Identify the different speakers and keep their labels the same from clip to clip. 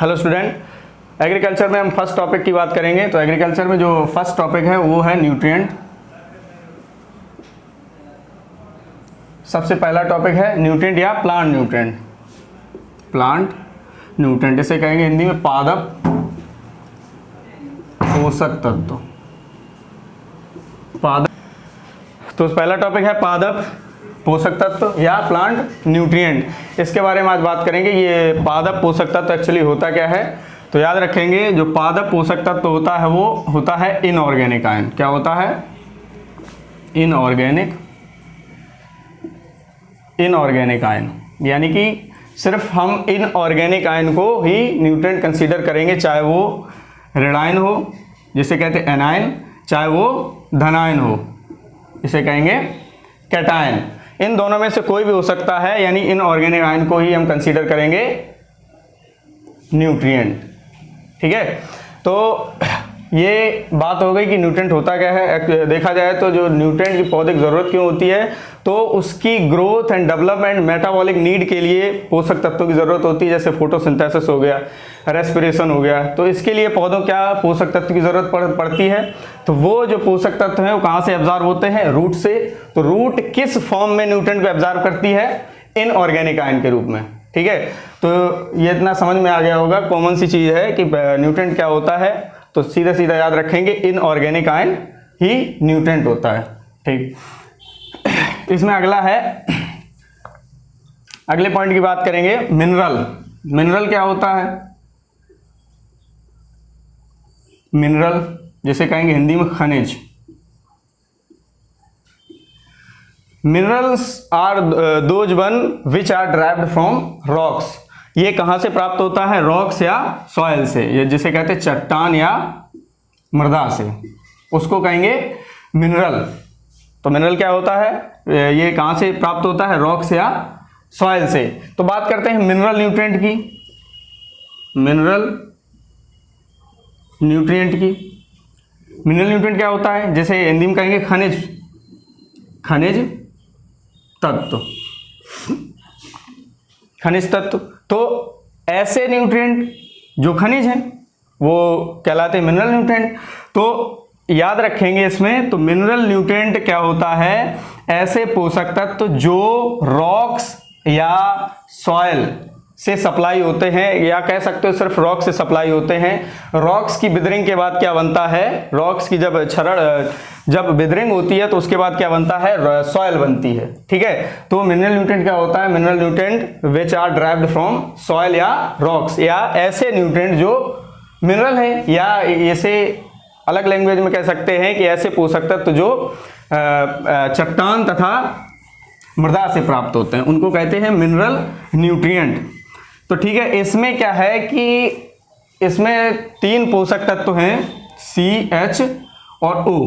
Speaker 1: Hello student, agriculture में हम first topic की बात करेंगे। तो एग्रीकल्चर में जो फर्स्ट टॉपिक है वो है न्यूट्रिएंट। सबसे पहला टॉपिक है न्यूट्रिएंट या प्लांट न्यूट्रिएंट। प्लांट न्यूट्रिएंट इसे कहेंगे हिंदी में पादप पोषक तत्व। पादप, तो पहला टॉपिक है पादप पोषक तत्व या प्लांट न्यूट्रिएंट। इसके बारे में आज बात करेंगे। ये पादप पोषक तत्व एक्चुअली होता क्या है, तो याद रखेंगे जो पादप पोषक तत्व होता है वो होता है इनऑर्गेनिक आयन। क्या होता है? Inorganic ion. यानी कि सिर्फ हम इनऑर्गेनिक आयन को ही न्यूट्रिएंट कंसीडर करेंगे, चाहे वो ऋणायन हो जिसे कहते हैं एनायन, चाहे वो धनायन हो इसे कहेंगे कैटायन। इन दोनों में से कोई भी हो सकता है, यानी इनऑर्गेनिक आयन को ही हम कंसीडर करेंगे न्यूट्रिएंट। ठीक है, तो ये बात हो गई कि न्यूट्रिएंट होता क्या है। देखा जाए तो जो न्यूट्रिएंट की पौधे की ज़रूरत क्यों होती है, तो उसकी growth and development metabolic need के लिए पोषक तत्वों की ज़रूरत होती है। जैसे फोटोसिंथेसिस हो गया, रेस्पिरेशन हो गया, तो इसके लिए पौधों क्या पोषक तत्व की ज़रूरत पड़ती है। तो वो जो पोषक तत्व हैं वो कहाँ से एब्जॉर्ब होते हैं? रूट से। तो रूट किस फॉर्म में न्यूट्रिएंट को एब्जॉर्ब करती है? इनऑर्गेनिक आयन के रूप में। ठीक है, तो ये इतना समझ में आ गया होगा, कॉमन सी चीज़ है कि न्यूट्रिएंट क्या होता है। तो सीधा सीधा याद रखेंगे इनऑर्गेनिक आयन ही न्यूट्रिएंट होता है। ठीक, इसमें अगला है, अगले पॉइंट की बात करेंगे मिनरल। मिनरल क्या होता है? मिनरल जिसे कहेंगे हिंदी में खनिज। Minerals are those one which are derived from rocks. ये कहाँ से प्राप्त होता है? रॉक्स या सॉइल से, ये जिसे कहते हैं चट्टान या मृदा से, उसको कहेंगे मिनरल। तो मिनरल क्या होता है, ये कहाँ से प्राप्त होता है? रॉक्स या सॉइल से। तो बात करते हैं मिनरल न्यूट्रिएंट की। मिनरल न्यूट्रिएंट क्या होता है? जैसे हिंदी में कहेंगे खनिज तत्व। खनिज तत्व, तो ऐसे न्यूट्रिएंट जो खनिज हैं वो कहलाते हैं मिनरल न्यूट्रिएंट। तो याद रखेंगे इसमें, तो मिनरल न्यूट्रिएंट क्या होता है? ऐसे पोषक तत्व जो रॉक्स या सॉइल से सप्लाई होते हैं, या कह सकते हो सिर्फ रॉक से सप्लाई होते हैं। रॉक्स की बिदरिंग के बाद क्या बनता है? रॉक्स की जब बिदरिंग होती है तो उसके बाद क्या बनता है? सॉइल बनती है। ठीक है, तो मिनरल न्यूट्रिएंट क्या होता है? Mineral nutrient which are derived from soil या रॉक्स, या ऐसे न्यूट्रिएंट जो मिनरल है, या ऐसे अलग लैंग्वेज में कह सकते हैं कि ऐसे पोषक तत्व जो चट्टान तथा मृदा से प्राप्त होते हैं, उनको कहते हैं मिनरल न्यूट्रिएंट। तो ठीक है, इसमें क्या है कि इसमें 3 पोषक तत्व हैं, CH और O,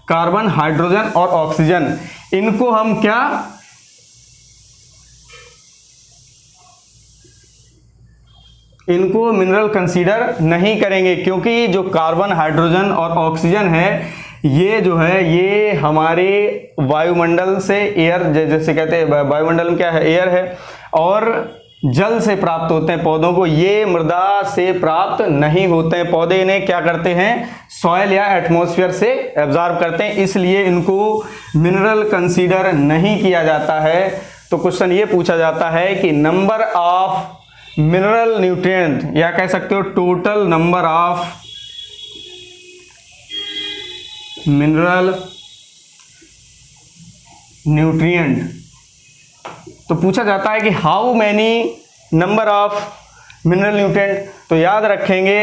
Speaker 1: कार्बन, हाइड्रोजन और ऑक्सीजन। इनको हम क्या इनको मिनरल कंसीडर नहीं करेंगे, क्योंकि जो कार्बन, हाइड्रोजन और ऑक्सीजन है ये जो है ये हमारे वायुमंडल से, एयर जैसे कहते हैं, वायुमंडल में क्या है? एयर है, और जल से प्राप्त होते हैं पौधों को। ये मृदा से प्राप्त नहीं होते हैं। पौधे इन्हें क्या करते हैं? सॉइल या एटमॉस्फेयर से एब्जॉर्ब करते हैं, इसलिए इनको मिनरल कंसीडर नहीं किया जाता है। तो क्वेश्चन ये पूछा जाता है कि नंबर ऑफ मिनरल न्यूट्रिएंट, या कह सकते हो total number of mineral nutrient. तो पूछा जाता है कि how many number of mineral nutrient. तो याद रखेंगे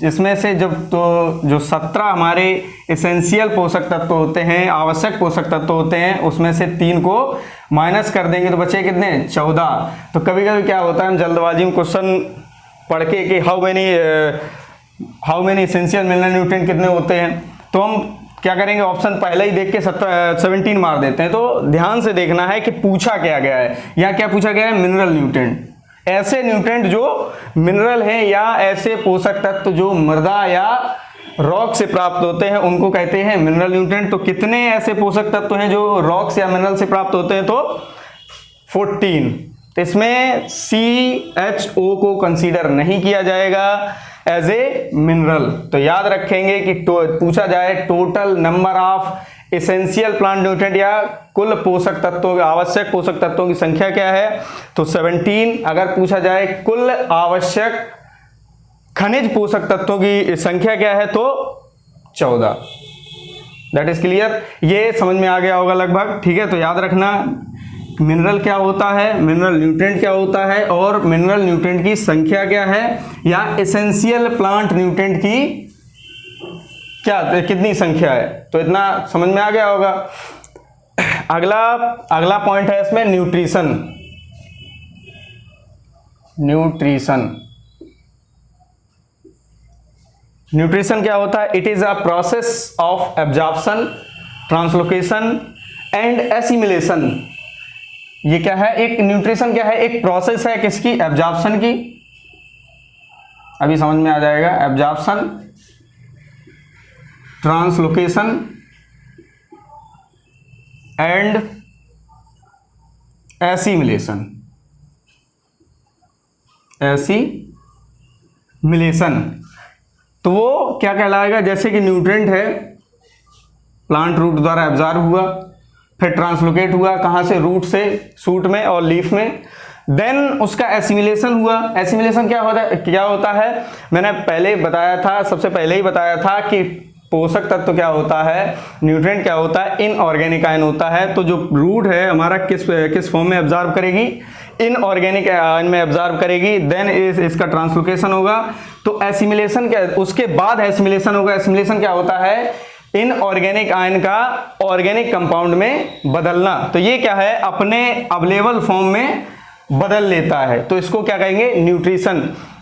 Speaker 1: इसमें से जो 17 हमारे एसेंशियल पोषक तत्व होते हैं, आवश्यक पोषक तत्व होते हैं, उसमें से 3 को माइनस कर देंगे तो बचे कितने? 14। तो कभी कभी क्या होता है, हम जल्दबाजी में क्वेश्चन पढ़ के कि how many essential mineral nutrient कितने होते हैं, तो हम क्या करेंगे? ऑप्शन पहले ही देख के 17 मार देते हैं। तो ध्यान से देखना है कि पूछा क्या गया है। या क्या पूछा गया है? मिनरल न्यूट्रिएंट, ऐसे न्यूट्रिएंट जो मिनरल हैं, या ऐसे पोषक तत्व जो मृदा या रॉक से प्राप्त होते हैं, उनको कहते हैं मिनरल न्यूट्रिएंट। तो कितने ऐसे पोषक तत्व हैं जो रॉक्स या मिनरल से प्राप्त होते हैं? तो 14। तो इसमें CHO को कंसीडर नहीं किया जाएगा एज ए मिनरल। तो याद रखेंगे कि पूछा जाए total number of essential plant nutrient या कुल पोषक तत्वों, आवश्यक पोषक तत्वों की संख्या क्या है, तो 17। अगर पूछा जाए कुल आवश्यक खनिज पोषक तत्वों की संख्या क्या है, तो 14। दैट इज क्लियर, ये समझ में आ गया होगा लगभग। ठीक है, तो याद रखना मिनरल क्या होता है, मिनरल न्यूट्रिएंट क्या होता है, और मिनरल न्यूट्रिएंट की संख्या क्या है, या एसेंशियल प्लांट न्यूट्रिएंट की क्या कितनी संख्या है। तो इतना समझ में आ गया होगा। अगला पॉइंट है इसमें न्यूट्रिशन। न्यूट्रिशन क्या होता है? It is a process of absorption, translocation and assimilation. ये क्या है? एक न्यूट्रिशन क्या है? एक प्रोसेस है किसकी? एब्जॉर्प्शन की। अभी समझ में आ जाएगा। Absorption, translocation and assimilation. तो वो क्या कहलाएगा? जैसे कि न्यूट्रिएंट है, प्लांट रूट द्वारा एब्जॉर्ब हुआ, फिर ट्रांसलोकेट हुआ, कहाँ से? रूट से शूट में और लीफ में। देन उसका एसिमिलेशन हुआ। एसिमिलेशन क्या होता है? मैंने पहले बताया था, सबसे पहले ही बताया था कि पोषक तत्व क्या होता है, न्यूट्रिएंट क्या होता है, इनऑर्गेनिक आयन होता है। तो जो रूट है हमारा किस फॉर्म में एब्जॉर्ब करेगी? इनऑर्गेनिक आयन में एब्जॉर्ब करेगी। देन इसका ट्रांसलोकेशन होगा। तो एसिमिलेशन क्या? उसके बाद एसिमिलेशन होगा। एसिमिलेशन क्या होता है? इनऑर्गेनिक आयन का ऑर्गेनिक कंपाउंड में बदलना। तो ये क्या है? अपने अवेलेबल फॉर्म में बदल लेता है। तो इसको क्या कहेंगे? न्यूट्रिशन।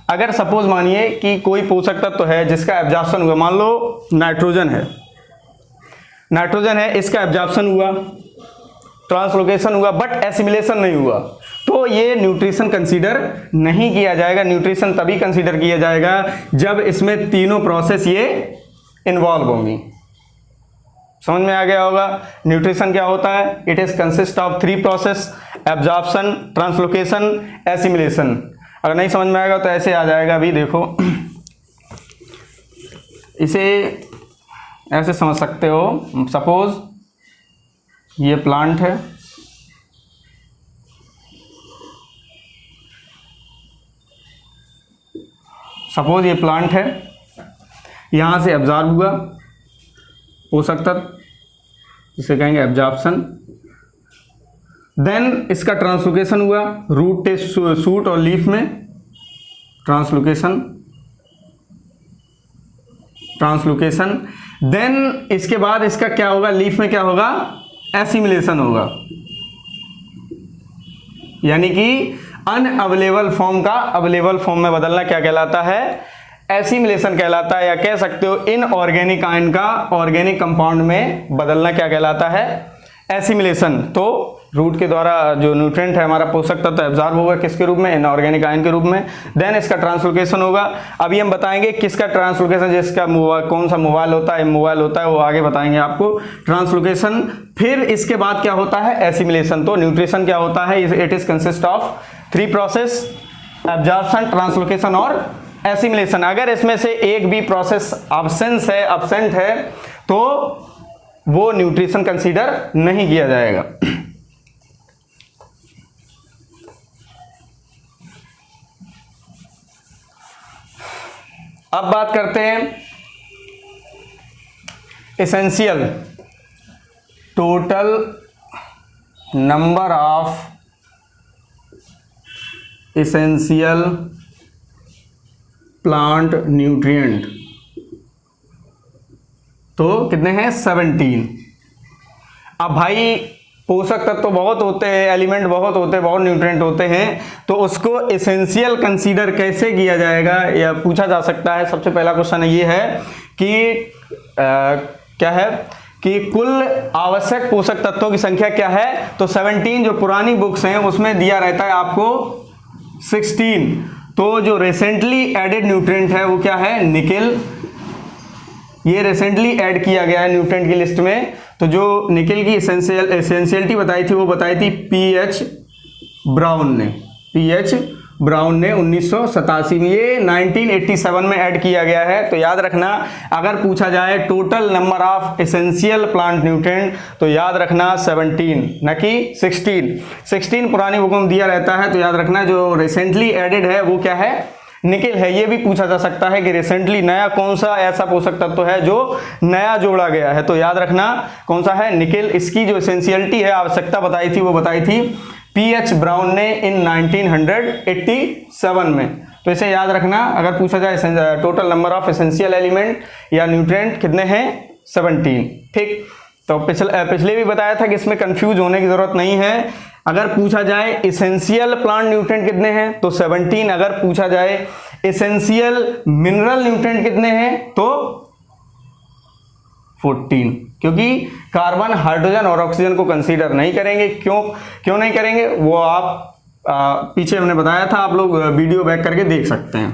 Speaker 1: अगर सपोज मानिए कि कोई पोषक तत्व है जिसका एब्जॉर्प्शन हुआ, मान लो नाइट्रोजन है, इसका एब्जॉर्प्शन हुआ, ट्रांसलोकेशन हुआ, बट एसिमिलेशन नहीं हुआ, तो ये न्यूट्रिशन कंसीडर नहीं किया जाएगा। न्यूट्रिशन तभी कंसीडर किया जाएगा जब इसमें तीनों प्रोसेस ये इन्वॉल्व होंगी। समझ में आ गया होगा। न्यूट्रिशन क्या होता है? It is consist of 3 process: absorption, translocation, assimilation. अगर नहीं समझ में आएगा तो ऐसे आ जाएगा। अभी देखो, इसे ऐसे समझ सकते हो। सपोज ये प्लांट है, यहां से एब्जॉर्ब हुआ पोषक तत्व, जिसे कहेंगे एब्जॉर्प्शन। देन इसका ट्रांसलोकेशन हुआ रूट से शूट और लीफ में, ट्रांसलोकेशन। देन इसके बाद इसका क्या होगा? लीफ में क्या होगा? एसिमिलेशन होगा। यानी कि अनअवेलेबल फॉर्म का अवेलेबल फॉर्म में बदलना क्या कहलाता है? एसिमिलेशन कहलाता है। या कह सकते हो इनऑर्गेनिक आयन का ऑर्गेनिक कंपाउंड में बदलना क्या कहलाता है? एसिमिलेशन। तो रूट के द्वारा जो न्यूट्रिएंट है हमारा पोषक तत्व एब्जॉर्ब होगा किसके रूप में? इनऑर्गेनिक आयन के रूप में। देन इसका ट्रांसलोकेशन होगा। अभी हम बताएंगे किसका ट्रांसलोकेशन, जिसका कौन सा मोबाइल होता है, इमोबाइल होता है, वो आगे बताएंगे आपको। ट्रांसलोकेशन, फिर इसके बाद क्या होता है? एसिमिलेशन। तो न्यूट्रिशन क्या होता है? It is consist of 3 process: absorption, translocation और एसिमिलेशन। अगर इसमें से एक भी प्रोसेस अब्सेंट है तो वो न्यूट्रिशन कंसीडर नहीं किया जाएगा। अब बात करते हैं essential, total number of essential plant nutrient. तो कितने हैं? 17। अब भाई पोषक तत्व तो बहुत होते हैं, एलिमेंट बहुत होते हैं, बहुत न्यूट्रिएंट होते हैं, तो उसको एसेंशियल कंसीडर कैसे किया जाएगा या पूछा जा सकता है। सबसे पहला क्वेश्चन ये है कि क्या है कि कुल आवश्यक पोषक तत्वों की संख्या क्या है? तो 17 जो पुरानी बुक्स हैं उसमें दिया रहता है आपको 16। तो जो रिसेंटली एडेड न्यूट्रिएंट है वो क्या है? निकेल। ये रिसेंटली ऐड किया गया है न्यूट्रिएंट की लिस्ट में। तो जो निकेल की एसेंशियलिटी बताई थी वो बताई थी पीएच ब्राउन ने। पीएच ब्राउन ने 1987 में, ये 1987 में ऐड किया गया है। तो याद रखना, अगर पूछा जाए total number of essential plant nutrient तो याद रखना 17 न कि 16 पुरानी बुकों में दिया रहता है। तो याद रखना जो रिसेंटली एडेड है वो क्या है, निकेल है। ये भी पूछा जा सकता है कि रिसेंटली नया कौन सा ऐसा पोषक तत्व है जो नया जोड़ा गया है, तो याद रखना कौन सा है, निकेल। इसकी जो एसेंशियलिटी है, आवश्यकता बताई थी, वो बताई थी पीएच ब्राउन ने इन 1987 में। तो इसे याद रखना, अगर पूछा जाए total number of essential element या न्यूट्रिएंट कितने हैं, 17। ठीक, तो पिछले भी बताया था कि इसमें कंफ्यूज होने की जरूरत नहीं है। अगर पूछा जाए एसेंशियल प्लांट न्यूट्रिएंट कितने हैं तो 17, अगर पूछा जाए एसेंशियल मिनरल न्यूट्रिएंट कितने हैं तो 14, क्योंकि कार्बन, हाइड्रोजन और ऑक्सीजन को कंसीडर नहीं करेंगे। क्यों नहीं करेंगे वो आप पीछे हमने बताया था, आप लोग वीडियो बैक करके देख सकते हैं।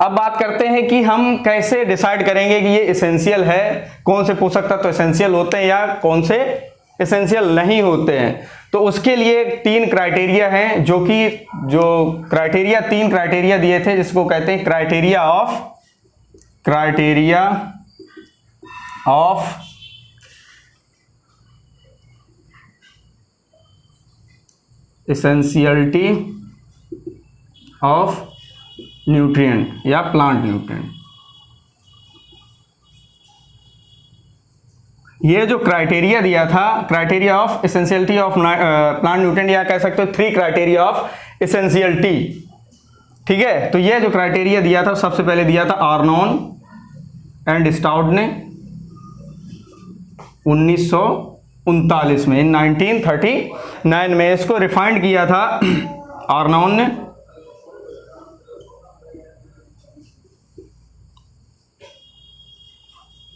Speaker 1: अब बात करते हैं कि हम कैसे डिसाइड करेंगे कि ये एसेंशियल है, कौन से पोषक तत्व एसेंशियल होते हैं या कौन से एसेंशियल नहीं होते हैं। तो उसके लिए 3 क्राइटेरिया हैं, जो क्राइटेरिया 3 क्राइटेरिया दिए थे, जिसको कहते हैं criteria of essentiality of nutrient या प्लांट न्यूट्रिएंट। ये जो क्राइटेरिया दिया था, criteria of essentiality of plant nutrient, या कह सकते हो 3 क्राइटेरिया ऑफ एसेंशियलिटी। ठीक है, तो ये जो क्राइटेरिया दिया था, सबसे पहले दिया था आर्नोन एंड स्टाउट ने 1939 में, इन 1939 में इसको रिफाइंड किया था आर्नोन ने।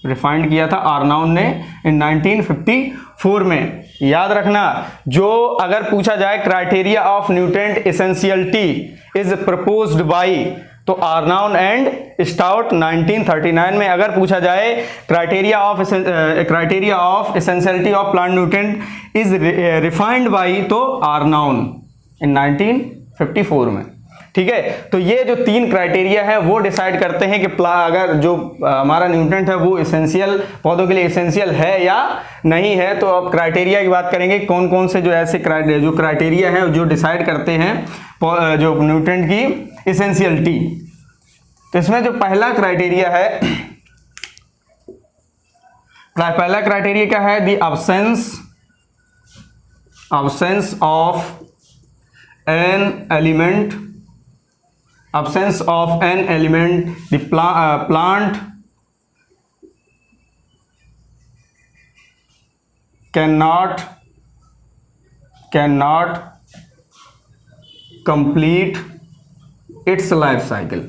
Speaker 1: रिफाइंड किया था आर्नोन ने इन 1954 में। याद रखना, जो अगर पूछा जाए criteria of nutrient essentiality is proposed by, तो आर्नोन एंड स्टाउट 1939 में। अगर पूछा जाए criteria of essentiality of plant nutrient is refined by, तो आर्नोन इन 1954 में। ठीक है, तो ये जो 3 क्राइटेरिया है वो डिसाइड करते हैं कि अगर जो हमारा न्यूट्रिएंट है वो एसेंशियल, पौधों के लिए एसेंशियल है या नहीं है। तो अब क्राइटेरिया की बात करेंगे, कौन कौन से जो ऐसे जो क्राइटेरिया है जो डिसाइड करते हैं जो न्यूट्रिएंट की एसेंशियलिटी। तो इसमें जो पहला क्राइटेरिया है, पहला क्राइटेरिया क्या है, the absence of an element, the plant cannot complete its life cycle।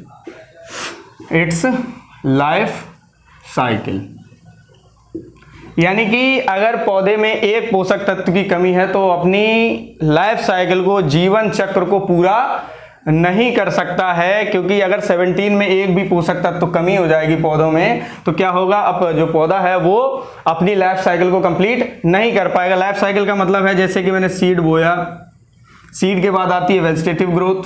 Speaker 1: यानी कि अगर पौधे में एक पोषक तत्व की कमी है तो अपनी लाइफ साइकिल को, जीवन चक्र को पूरा नहीं कर सकता है। क्योंकि अगर 17 में एक भी पोषक तत्व कमी हो जाएगी पौधों में तो क्या होगा, अब जो पौधा है वो अपनी लाइफ साइकिल को कंप्लीट नहीं कर पाएगा। लाइफ साइकिल का मतलब है, जैसे कि मैंने सीड बोया, सीड के बाद आती है vegetative growth,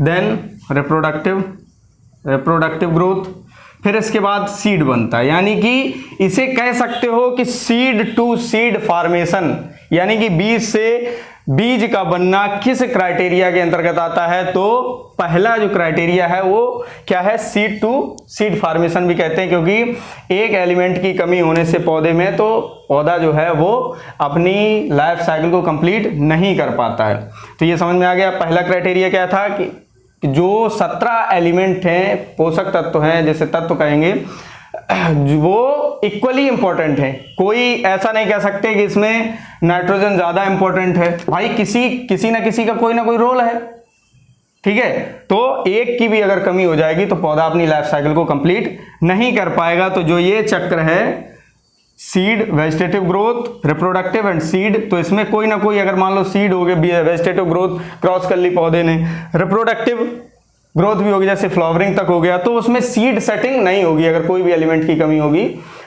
Speaker 1: then reproductive growth, फिर इसके बाद सीड बनता है। यानी कि इसे कह सकते हो कि सीड टू सीड फॉर्मेशन, यानी कि बीज से बीज का बनना किस क्राइटेरिया के अंतर्गत आता है, तो पहला जो क्राइटेरिया है वो क्या है, सीड टू सीड फॉर्मेशन भी कहते हैं। क्योंकि एक एलिमेंट की कमी होने से पौधे में, तो पौधा जो है वो अपनी लाइफ साइकिल को कंप्लीट नहीं कर पाता है। तो ये समझ में आ गया। पहला क्राइटेरिया क्या था कि जो 17 एलिमेंट हैं, पोषक तत्व हैं, जैसे तत्व कहेंगे, वो इक्वली इंपॉर्टेंट है। कोई ऐसा नहीं कह सकते कि इसमें नाइट्रोजन ज्यादा इंपॉर्टेंट है। भाई किसी ना किसी का कोई ना कोई रोल है। ठीक है, तो एक की भी अगर कमी हो जाएगी तो पौधा अपनी लाइफ साइकिल को कंप्लीट नहीं कर पाएगा। तो जो ये चक्र है, seed, vegetative growth, reproductive and seed, तो इसमें कोई ना कोई, अगर मान लो सीड हो गए, वेजिटेटिव ग्रोथ क्रॉस कर ली पौधे ने, रिप्रोडक्टिव ग्रोथ भी होगी, जैसे फ्लावरिंग तक हो गया, तो उसमें सीड सेटिंग नहीं होगी अगर कोई भी एलिमेंट की कमी होगी।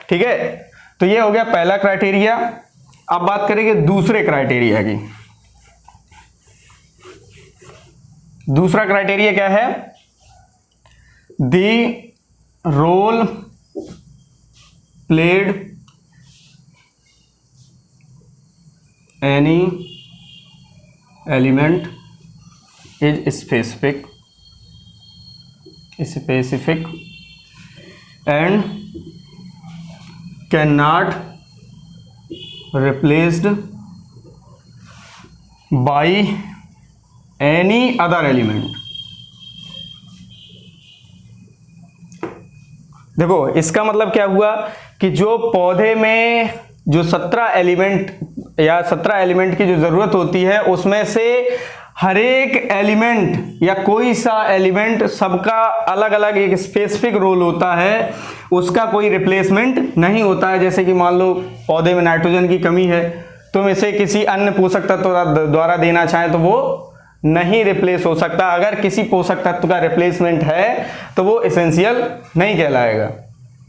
Speaker 1: ठीक है, तो ये हो गया पहला क्राइटेरिया। अब बात करेंगे दूसरे क्राइटेरिया की। दूसरा क्राइटेरिया क्या है? The role played any element is specific and can not replaced by any other element. देखो इसका मतलब क्या हुआ कि जो पौधे में जो 17 एलिमेंट या 17 एलिमेंट की जो जरूरत होती है, उसमें से हर एक एलिमेंट या कोई सा एलिमेंट सबका अलग अलग एक स्पेसिफिक रोल होता है, उसका कोई रिप्लेसमेंट नहीं होता है। जैसे कि मान लो पौधे में नाइट्रोजन की कमी है, तुम इसे किसी अन्य पोषक तत्व द्वारा देना चाहें तो वो नहीं रिप्लेस हो सकता। अगर किसी पोषक तत्व का रिप्लेसमेंट है तो वो एसेंशियल नहीं कहलाएगा।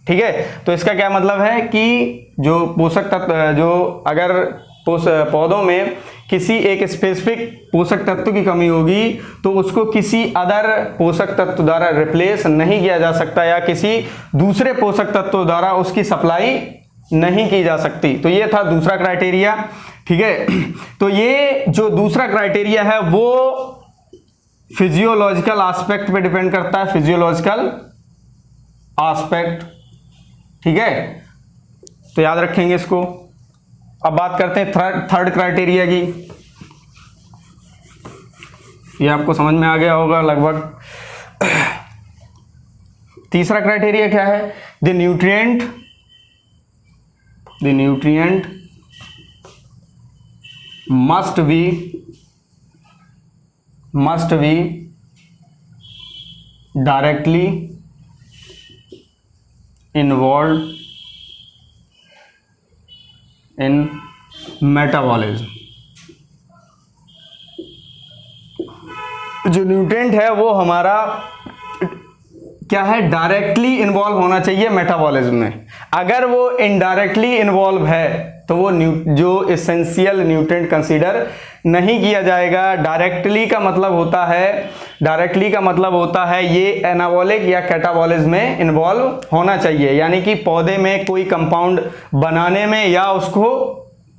Speaker 1: ठीक है, तो इसका क्या मतलब है कि जो पोषक तत्व जो अगर पौधों में किसी एक स्पेसिफिक पोषक तत्व की कमी होगी तो उसको किसी अदर पोषक तत्व द्वारा रिप्लेस नहीं किया जा सकता या किसी दूसरे पोषक तत्व द्वारा उसकी सप्लाई नहीं की जा सकती। तो ये था दूसरा क्राइटेरिया। ठीक है, तो ये जो दूसरा क्राइटेरिया है वो फिजियोलॉजिकल एस्पेक्ट पे डिपेंड करता है, फिजियोलॉजिकल एस्पेक्ट। ठीक है, तो याद रखेंगे इसको। अब बात करते हैं थर्ड क्राइटेरिया की। ये आपको समझ में आ गया होगा लगभग। तीसरा क्राइटेरिया क्या है? The nutrient must be directly involve in metabolism. जो न्यूट्रिएंट है वो हमारा क्या है? डायरेक्टली इन्वॉल्व होना चाहिए मेटाबॉलिज्म में। अगर वो इनडायरेक्टली इन्वॉल्व है तो वो जो एसेंशियल न्यूट्रिएंट कंसीडर नहीं किया जाएगा। डायरेक्टली का मतलब होता है ये एनाबॉलिक या कैटाबॉलिज्म में इन्वॉल्व होना चाहिए, यानी कि पौधे में कोई कंपाउंड बनाने में या उसको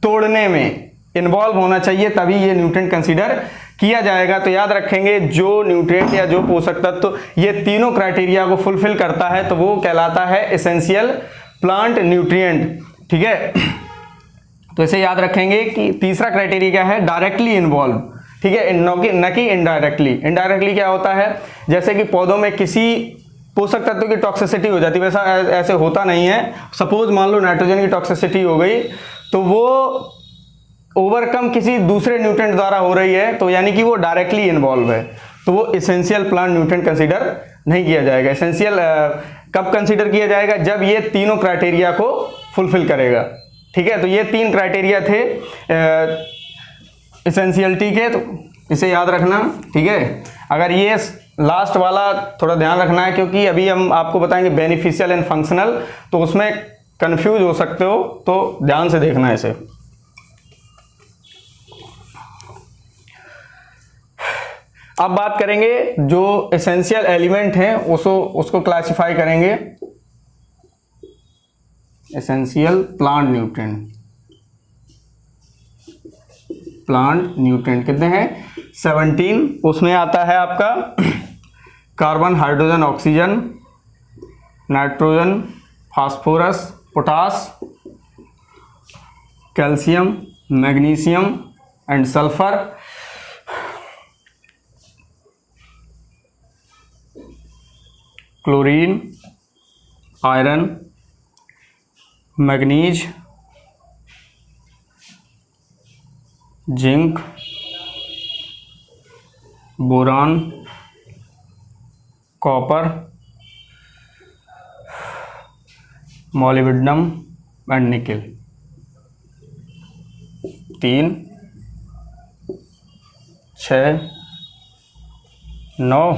Speaker 1: तोड़ने में इन्वॉल्व होना चाहिए, तभी ये न्यूट्रिएंट कंसीडर किया जाएगा। तो याद रखेंगे जो न्यूट्रिएंट या जो पोषक तत्व ये तीनों क्राइटेरिया को फुलफिल करता है तो वो कहलाता है एसेंशियल प्लांट न्यूट्रिएंट। ठीक है, तो इसे याद रखेंगे कि तीसरा क्राइटेरिया क्या है? Directly involve. ठीक है, न कि इनडायरेक्टली। इनडायरेक्टली क्या होता है? जैसे कि पौधों में किसी पोषक तत्व की टॉक्सिसिटी हो जाती है, वैसा ऐसे होता नहीं है। सपोज मान लो नाइट्रोजन की टॉक्सिसिटी हो गई तो वो ओवरकम किसी दूसरे न्यूट्रिएंट द्वारा हो रही है, तो यानी कि वो डायरेक्टली इन्वॉल्व है, तो वो एसेंशियल प्लांट न्यूट्रिएंट कंसीडर नहीं किया जाएगा। एसेंशियल कब कंसीडर किया जाएगा? जब ये तीनों क्राइटेरिया को फुलफिल करेगा। ठीक है, तो ये 3 क्राइटेरिया थे एसेंशियलिटी के, तो इसे याद रखना। ठीक है, अगर ये लास्ट वाला थोड़ा ध्यान रखना है क्योंकि अभी हम आपको बताएंगे बेनिफिशियल एंड फंक्शनल, तो उसमें कंफ्यूज हो सकते हो, तो ध्यान से देखना है इसे। अब बात करेंगे जो एसेंशियल एलिमेंट हैं उसको क्लासिफाई करेंगे। एसेंशियल प्लांट न्यूट्रिएंट कितने हैं? 17। उसमें आता है आपका carbon, hydrogen, oxygen, nitrogen, phosphorus, potash, calcium, magnesium and sulphur. Chlorine, iron, manganese, zinc, boron, copper, molybdenum and nickel. 3, 6, 9,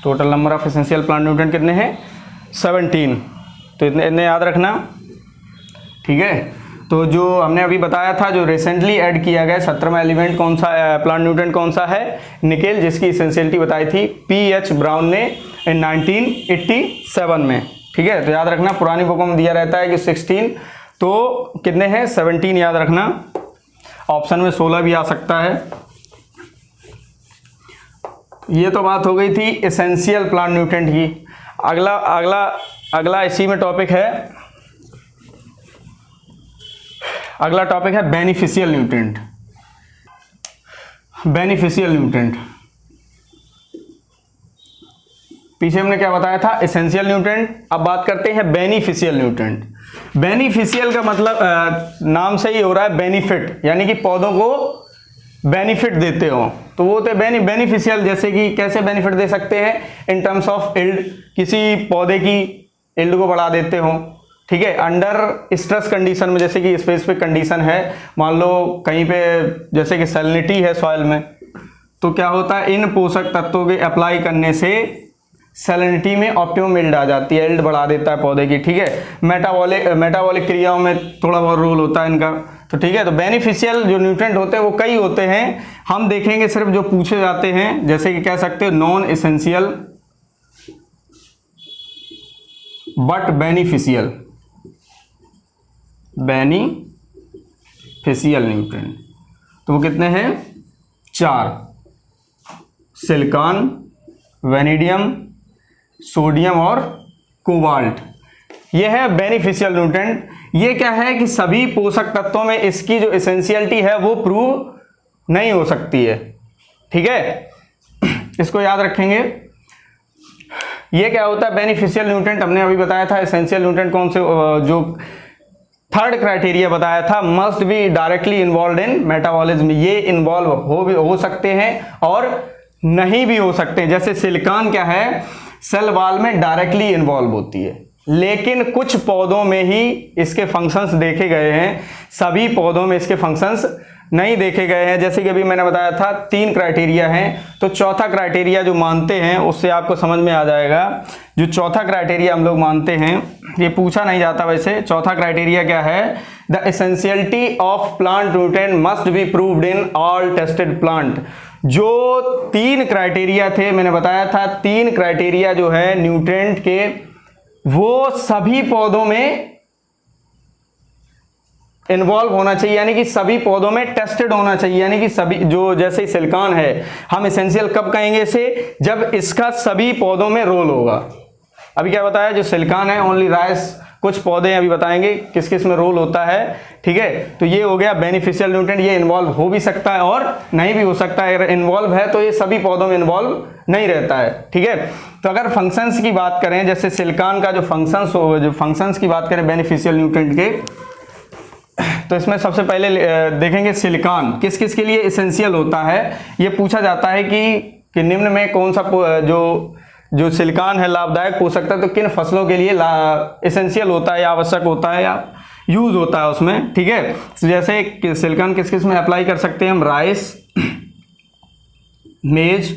Speaker 1: total number of essential plant nutrient कितने हैं? 17। तो इतने याद रखना, ठीक है। तो जो हमने अभी बताया था, जो रिसेंटली ऐड किया गया 17वां एलिमेंट कौन सा, प्लांट न्यूट्रिएंट कौन सा है? निकेल, जिसकी इसेंशियलिटी बताई थी पीएच ब्राउन ने इन 1987 में, ठीक है। तो याद रखना, पुरानी बुकों में दिया रहता है कि 16, तो कितने हैं? 17 याद रखना। ऑप्शन में 16 भी आ सकता है। ये तो बात हो गई थी एसेंशियल प्लांट न्यूट्रिएंट की। अगला इसी में टॉपिक है, अगला टॉपिक है बेनिफिशियल न्यूट्रिएंट। बेनिफिशियल न्यूट्रिएंट, पीछे हमने क्या बताया था? Essential nutrient. अब बात करते हैं बेनिफिशियल न्यूट्रिएंट। बेनिफिशियल का मतलब नाम से ही हो रहा है बेनिफिट, यानी कि पौधों को बेनिफिट देते हो, तो वो होते बेनिफिशियल। जैसे कि कैसे बेनिफिट दे सकते हैं? इन टर्म्स ऑफ इल्ड, किसी पौधे की इल्ड को बढ़ा देते हो, ठीक है। अंडर स्ट्रेस कंडीशन में, जैसे कि स्पेसिफिक कंडीशन है, मान लो कहीं पे जैसे कि सैलिनिटी है सॉइल में, तो क्या होता है? इन पोषक तत्वों के अप्लाई करने से सैलिनिटी में ऑप्टिमम इल्ड आ जाती है, इल्ड बढ़ा देता है पौधे की, ठीक है। मेटाबॉलिक क्रियाओं में थोड़ा बहुत रोल होता है इनका, तो ठीक है। तो बेनिफिशियल जो न्यूट्रिएंट होते हैं वो कई होते हैं, हम देखेंगे सिर्फ जो पूछे जाते हैं, जैसे कि कह सकते हो non essential but beneficial nutrient. तो वो कितने हैं? 4, सिलिकॉन, वेनेडियम, सोडियम और कोबाल्ट। ये है बेनिफिशियल न्यूट्रिएंट। ये क्या है कि सभी पोषक तत्वों में इसकी जो एसेंशियलिटी है वो प्रूव नहीं हो सकती है, ठीक है। इसको याद रखेंगे। ये क्या होता है बेनिफिशियल न्यूट्रिएंट? हमने अभी बताया था एसेंशियल न्यूट्रिएंट कौन से, जो थर्ड क्राइटेरिया बताया था, must be directly involve in metabolism. ये इन्वॉल्व हो सकते हैं और नहीं भी हो सकते हैं। जैसे सिलिकॉन क्या है? सेल वॉल में डायरेक्टली इन्वॉल्व होती है, लेकिन कुछ पौधों में ही इसके फंक्शंस देखे गए हैं, सभी पौधों में इसके फंक्शंस नहीं देखे गए हैं। जैसे कि अभी मैंने बताया था 3 क्राइटेरिया हैं, तो चौथा क्राइटेरिया जो मानते हैं उससे आपको समझ में आ जाएगा। जो चौथा क्राइटेरिया हम लोग मानते हैं, ये पूछा नहीं जाता वैसे, चौथा क्राइटेरिया क्या है? The essentiality of plant nutrient must be proved in all tested plant. जो 3 क्राइटेरिया थे, मैंने बताया था 3 क्राइटेरिया जो है न्यूट्रिएंट के, वो सभी पौधों में इन्वॉल्व होना चाहिए, यानी कि सभी पौधों में टेस्टेड होना चाहिए। यानी कि सभी, जो जैसे सिलिकॉन है, हम एसेंशियल कब कहेंगे इसे? जब इसका सभी पौधों में रोल होगा। अभी क्या बताया? जो सिलिकॉन है ओनली राइस, कुछ पौधे अभी बताएंगे किस किस में रोल होता है, ठीक है। तो ये हो गया बेनिफिशियल न्यूट्रिएंट। ये इन्वॉल्व हो भी सकता है और नहीं भी हो सकता है। अगर इन्वॉल्व है तो ये सभी पौधों में इन्वॉल्व नहीं रहता है, ठीक है। तो अगर फंक्शंस की बात करें, जैसे सिलिकॉन का जो फंक्शंस की बात करें बेनिफिशियल न्यूट्रिएंट के, तो इसमें सबसे पहले देखेंगे सिलिकॉन किस किस के लिए एसेंशियल होता है। ये पूछा जाता है कि निम्न में कौन सा जो सिलिकॉन है लाभदायक पोषक तत्व, तो किन फसलों के लिए एसेंशियल होता है या आवश्यक होता है या यूज होता है उसमें, ठीक है। तो जैसे सिलिकॉन किस किस में अप्लाई कर सकते हैं हम? राइस, मेज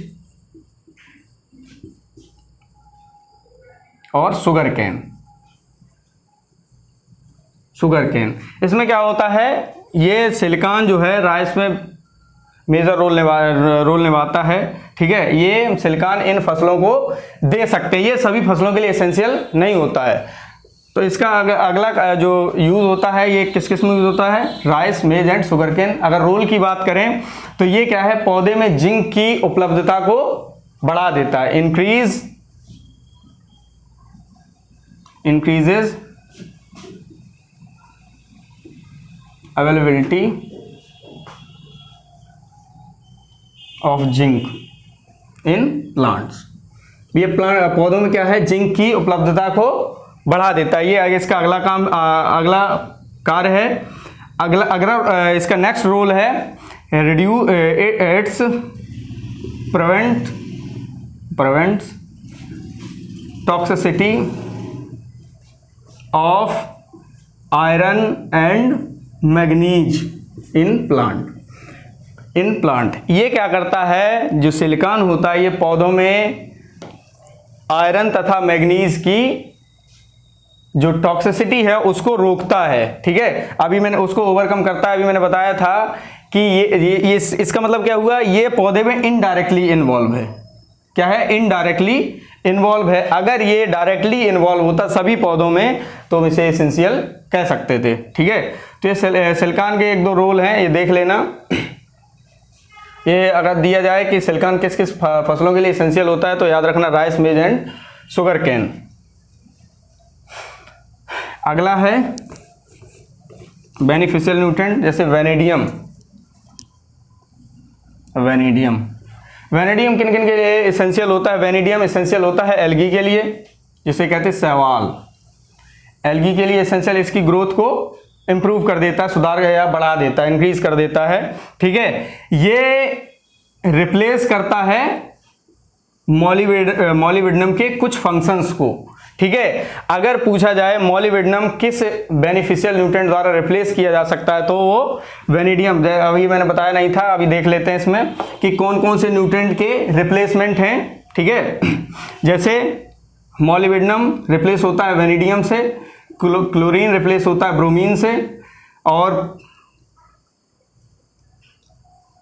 Speaker 1: और शुगर केन। इसमें क्या होता है? ये सिलिकॉन जो है राइस में मेजर रोल निभाता है, ठीक है। ये सिलिकॉन इन फसलों को दे सकते हैं, ये सभी फसलों के लिए एसेंशियल नहीं होता है। तो इसका अगला जो यूज होता है, ये किस किस में यूज होता है? राइस, मेज एंड शुगर केन। अगर रोल की बात करें तो ये क्या है? पौधे में जिंक की उपलब्धता को बढ़ा देता है, increases availability of zinc in plants. ये पौधों में क्या है? जिंक की उपलब्धता को बढ़ा देता है। ये इसका अगला कार्य है। अगला इसका नेक्स्ट रोल है it's prevents toxicity of iron and manganese in plant. ये क्या करता है? जो सिलिकॉन होता है ये पौधों में आयरन तथा मैग्नीज की जो टॉक्सिसिटी है उसको रोकता है, ठीक है, अभी मैंने उसको ओवरकम करता है। अभी मैंने बताया था कि ये इसका मतलब क्या हुआ, ये पौधे में इनडायरेक्टली इन्वॉल्व है। क्या है? इनडायरेक्टली इन्वॉल्व है। अगर ये डायरेक्टली इन्वॉल्व होता सभी पौधों में तो हम इसे एसेंशियल कह सकते थे, ठीक है। तो ये सिलिकॉन के एक दो रोल हैं, ये देख लेना। ये अगर दिया जाए कि सिलिकॉन किस किस फसलों के लिए एसेंशियल होता है तो याद रखना राइस, मेज एंड शुगर केन। अगला है बेनिफिशियल न्यूट्रिएंट, जैसे वेनेडियम। वेनेडियम किन किन के लिए एसेंशियल होता है? वेनेडियम एसेंशियल होता है एल्गी के लिए, जिसे कहते हैं शैवाल। एल्गी के लिए एसेंशियल, इसकी ग्रोथ को इंप्रूव कर देता है, सुधार या बढ़ा देता है, इंक्रीज कर देता है, ठीक है। ये रिप्लेस करता है मॉलिबेडनम के कुछ फंक्शंस को, ठीक है। अगर पूछा जाए मॉलिबेडनम किस बेनिफिशियल न्यूट्रिएंट द्वारा रिप्लेस किया जा सकता है तो वो वेनेडियम। अभी मैंने बताया नहीं था, अभी देख लेते हैं इसमें कि कौन कौन से न्यूट्रिएंट के रिप्लेसमेंट हैं, ठीक है। जैसे मॉलिबेडनम रिप्लेस होता है वेनेडियम से, क्लोरीन रिप्लेस होता है ब्रोमीन से, और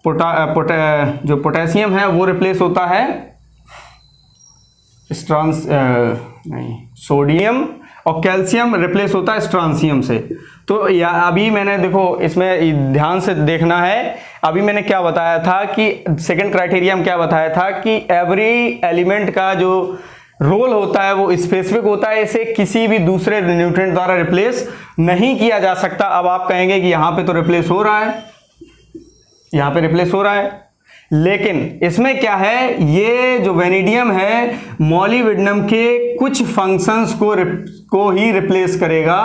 Speaker 1: जो पोटेशियम है वो रिप्लेस होता है सोडियम, और कैल्शियम रिप्लेस होता है स्ट्रांसियम से। तो अभी मैंने देखो इसमें ध्यान से देखना है, अभी मैंने क्या बताया था कि सेकंड क्राइटेरिया में क्या बताया था कि एवरी एलिमेंट का जो रोल होता है वो स्पेसिफिक होता है, इसे किसी भी दूसरे न्यूट्रिएंट द्वारा रिप्लेस नहीं किया जा सकता। अब आप कहेंगे कि यहाँ पे तो रिप्लेस हो रहा है, यहाँ पे रिप्लेस हो रहा है, लेकिन इसमें क्या है, ये जो वेनेडियम है मॉलिबेडनम के कुछ फंक्शंस को ही रिप्लेस करेगा।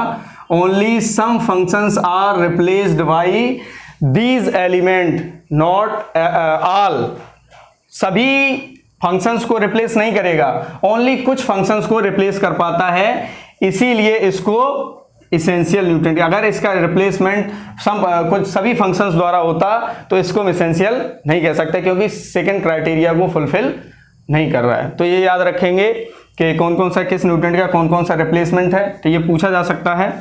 Speaker 1: Only some functions are replaced by these element, not all. सभी फंक्शंस को रिप्लेस नहीं करेगा, ओनली कुछ फंक्शंस को रिप्लेस कर पाता है, इसीलिए इसको इसेंशियल न्यूट्रिएंट। अगर इसका रिप्लेसमेंट कुछ सभी फंक्शंस द्वारा होता तो इसको हम इसेंशियल नहीं कह सकते, क्योंकि सेकंड क्राइटेरिया को फुलफिल नहीं कर रहा है। तो ये याद रखेंगे कि कौन कौन सा किस न्यूट्रिएंट का कौन कौन सा रिप्लेसमेंट है, तो ये पूछा जा सकता है।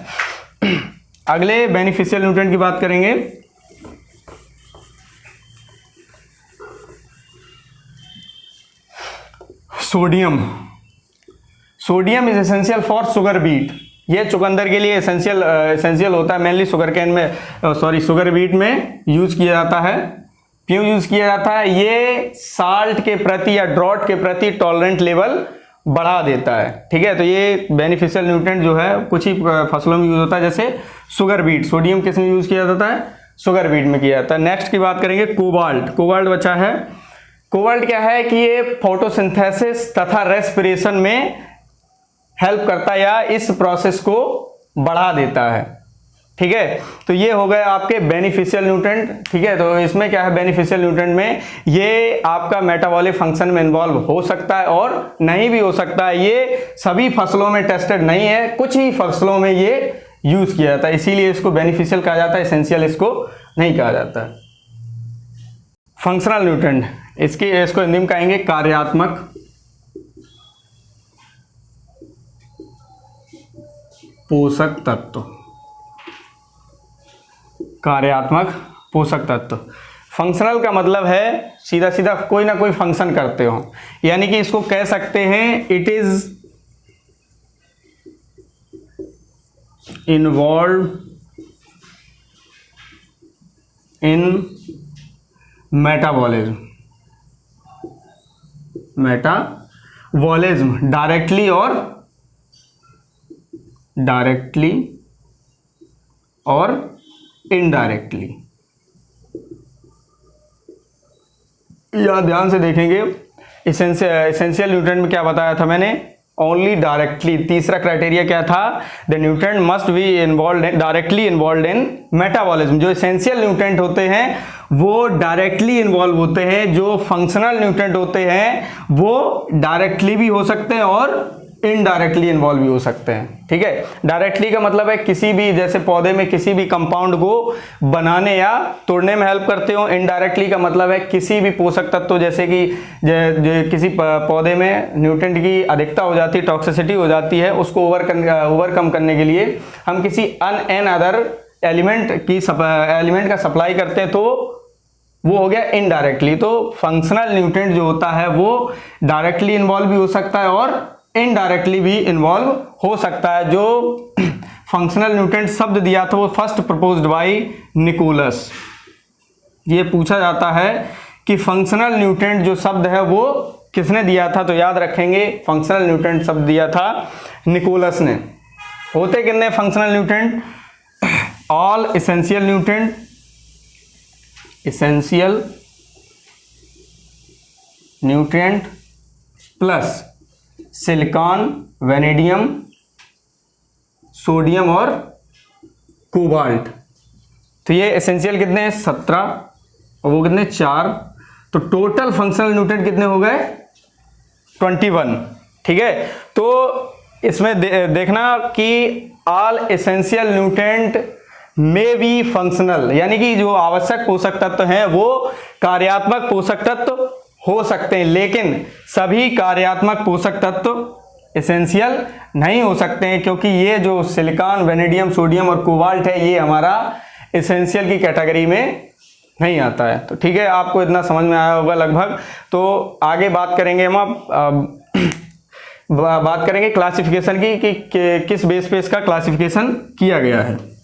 Speaker 1: अगले बेनिफिशियल न्यूट्रिएंट की बात करेंगे। Sodium is essential for sugar beet. ये चुकंदर के लिए एसेंशियल होता है, मेनली शुगर केन में, शुगर बीट में यूज किया जाता है। क्यों यूज किया जाता है? ये साल्ट के प्रति या ड्रॉट के प्रति टॉलरेंट लेवल बढ़ा देता है, ठीक है। तो ये बेनिफिशियल न्यूट्रिएंट जो है कुछ ही फसलों में यूज होता है, जैसे शुगर बीट। सोडियम किस में यूज किया जाता है? शुगर बीट में किया जाता है। नेक्स्ट की बात करेंगे कोबाल्ट बचा है। कोबाल्ट क्या है कि ये फोटोसिंथेसिस तथा रेस्पिरेशन में हेल्प करता है या इस प्रोसेस को बढ़ा देता है, ठीक है। तो ये हो गए आपके बेनिफिशियल न्यूट्रिएंट, ठीक है। तो इसमें क्या है, बेनिफिशियल न्यूट्रिएंट में ये आपका मेटाबॉलिक फंक्शन में इन्वॉल्व हो सकता है और नहीं भी हो सकता है। ये सभी फसलों में टेस्टेड नहीं है, कुछ ही फसलों में ये यूज किया जाता है, इसीलिए इसको बेनिफिशियल कहा जाता है, एसेंशियल इसको नहीं कहा जाता है। फंक्शनल न्यूट्रिएंट, इसको हिंदी में कहेंगे कार्यात्मक पोषक तत्व। कार्यात्मक पोषक तत्व। फंक्शनल का मतलब है सीधा सीधा कोई ना कोई फंक्शन करते हो, यानी कि इसको कह सकते हैं it is involve in metabolism directly और इनडायरेक्टली। यह ध्यान से देखेंगे, एसेंशियल न्यूट्रिएंट में क्या बताया था मैंने, ओनली डायरेक्टली। तीसरा क्राइटेरिया क्या था, the nutrient must be directly involve in metabolism. जो एसेंशियल न्यूट्रिएंट होते हैं वो डायरेक्टली इन्वॉल्व होते हैं, जो फंक्शनल न्यूट्रिएंट होते हैं वो डायरेक्टली भी हो सकते हैं और इनडायरेक्टली इन्वॉल्व भी हो सकते हैं। ठीक है, डायरेक्टली का मतलब है किसी भी, जैसे पौधे में किसी भी कंपाउंड को बनाने या तोड़ने में हेल्प करते हो। इनडायरेक्टली का मतलब है किसी भी पोषक तत्व, जैसे कि किसी पौधे में न्यूट्रिएंट की अधिकता हो जाती है, टॉक्सिसिटी हो जाती है, उसको ओवरकम करने के लिए हम किसी एन अदर एलिमेंट का सप्लाई करते हैं, तो वो हो गया इनडायरेक्टली। तो फंक्शनल न्यूट्रिएंट जो होता है वो डायरेक्टली इन्वॉल्व भी हो सकता है और इनडायरेक्टली भी इन्वॉल्व हो सकता है। जो फंक्शनल न्यूट्रिएंट शब्द दिया था वो फर्स्ट प्रपोज्ड बाय निकोलस। ये पूछा जाता है कि फंक्शनल न्यूट्रिएंट जो शब्द है वो किसने दिया था, तो याद रखेंगे फंक्शनल न्यूट्रिएंट शब्द दिया था निकोलस ने। होते कितने functional nutrient? All essential nutrient, essential nutrient plus silicon, vanadium, sodium और कोबाल्ट। तो ये एसेंशियल कितने हैं? 17 और वो कितने? 4। तो टोटल फंक्शनल न्यूट्रिएंट कितने हो गए? 21। ठीक है, तो इसमें देखना कि ऑल एसेंशियल न्यूट्रिएंट में बी फंक्शनल, यानी कि जो आवश्यक पोषक तत्व हैं वो कार्यात्मक पोषक तत्व हो सकते हैं, लेकिन सभी कार्यात्मक पोषक तत्व एसेंशियल नहीं हो सकते हैं, क्योंकि ये जो सिलिकॉन, वेनेडियम, सोडियम और कोबाल्ट है ये हमारा एसेंशियल की कैटेगरी में नहीं आता है। तो ठीक है, आपको इतना समझ में आया होगा लगभग। तो आगे बात करेंगे हम बात करेंगे क्लासिफिकेशन की कि किस बेस पे इसका क्लासिफिकेशन किया गया है।